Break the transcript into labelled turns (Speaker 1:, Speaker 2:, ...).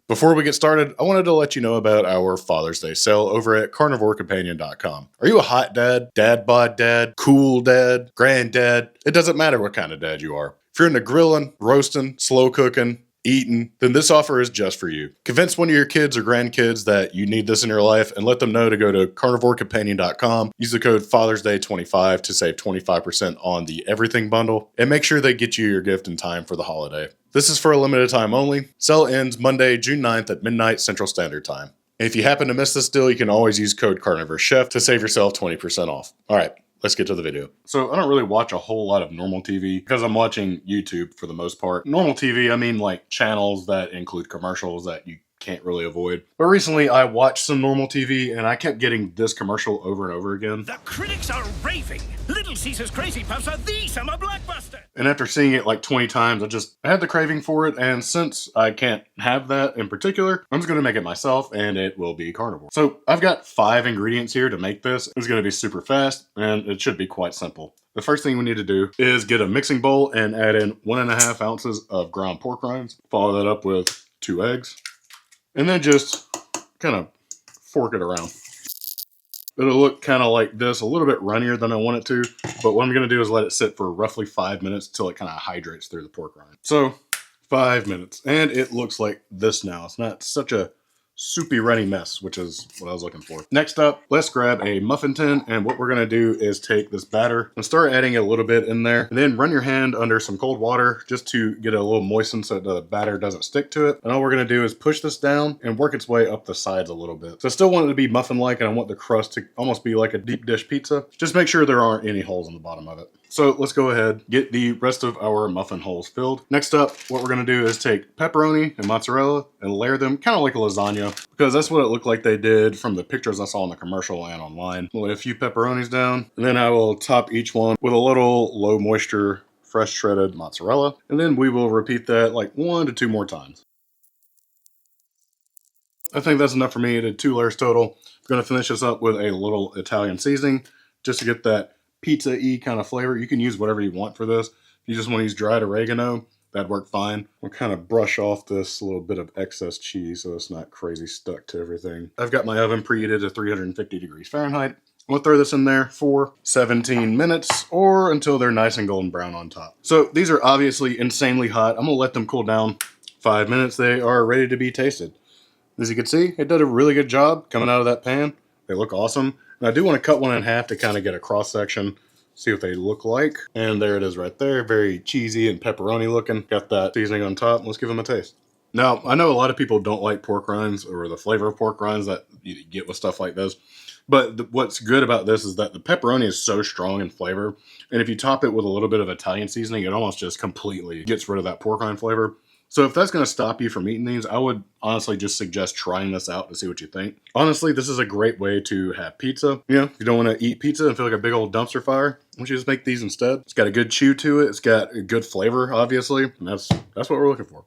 Speaker 1: Before we get started, I wanted to let you know about our Father's Day sale over at CarnivoreCompanion.com. Are you a hot dad, dad bod dad, cool dad, granddad? It doesn't matter what kind of dad you are. If you're into grilling, roasting, slow cooking, eating, then this offer is just for you. Convince one of your kids or grandkids that you need this in your life and let them know to go to CarnivoreCompanion.com. Use the code FathersDay25 to save 25% on the everything bundle and make sure they get you your gift in time for the holiday. This is for a limited time only. Sale ends Monday, June 9th at midnight Central Standard Time. And if you happen to miss this deal, you can always use code CarnivorousChef to save yourself 20% off. All right, let's get to the video. So I don't really watch a whole lot of normal TV because I'm watching YouTube for the most part. Normal TV, I mean like channels that include commercials that you can't really avoid. But recently I watched some normal TV and I kept getting this commercial over and over again.
Speaker 2: The critics are raving. Little Caesar's Crazy Puffs are the summer blockbuster.
Speaker 1: And after seeing it like 20 times, I had the craving for it. And since I can't have that in particular, I'm just going to make it myself and it will be carnivore. So I've got 5 ingredients here to make this. It's going to be super fast and it should be quite simple. The first thing we need to do is get a mixing bowl and add in 1.5 ounces of ground pork rinds. Follow that up with 2 eggs. And then just kind of fork it around. It'll look kind of like this, a little bit runnier than I want it to. But what I'm going to do is let it sit for roughly 5 minutes till it kind of hydrates through the pork rind. So 5 minutes. And it looks like this now. It's not such a soupy runny mess, which is what I was looking for. Next up, let's grab a muffin tin, and what we're gonna do is take this batter and start adding a little bit in there, and then run your hand under some cold water just to get it a little moistened so the batter doesn't stick to it. And all we're gonna do is push this down and work its way up the sides a little bit. So I still want it to be muffin-like, and I want the crust to almost be like a deep dish pizza. Just make sure there aren't any holes in the bottom of it. So let's go ahead, get the rest of our muffin holes filled. Next up, what we're gonna do is take pepperoni and mozzarella and layer them kind of like a lasagna, because that's what it looked like they did from the pictures I saw in the commercial and online. We'll lay a few pepperonis down, and then I will top each one with a little low moisture, fresh shredded mozzarella. And then we will repeat that like 1 to 2 more times. I think that's enough for me. I did 2 layers total. I'm gonna finish this up with a little Italian seasoning just to get that pizza-y kind of flavor. You can use whatever you want for this. If you just want to use dried oregano, that'd work fine. We'll kind of brush off this little bit of excess cheese so it's not crazy stuck to everything. I've got my oven preheated to 350 degrees Fahrenheit. I'm gonna throw this in there for 17 minutes or until they're nice and golden brown on top. So these are obviously insanely hot. I'm gonna let them cool down 5 minutes. They are ready to be tasted. As you can see, it did a really good job coming out of that pan. They look awesome. And I do want to cut one in half to kind of get a cross section, see what they look like. And there it is right there. Very cheesy and pepperoni looking. Got that seasoning on top. Let's give them a taste. Now, I know a lot of people don't like pork rinds or the flavor of pork rinds that you get with stuff like this. But what's good about this is that the pepperoni is so strong in flavor. And if you top it with a little bit of Italian seasoning, it almost just completely gets rid of that pork rind flavor. So if that's going to stop you from eating these, I would honestly just suggest trying this out to see what you think. Honestly, this is a great way to have pizza. You know, if you don't want to eat pizza and feel like a big old dumpster fire, why don't you just make these instead? It's got a good chew to it. It's got a good flavor, obviously. And that's what we're looking for.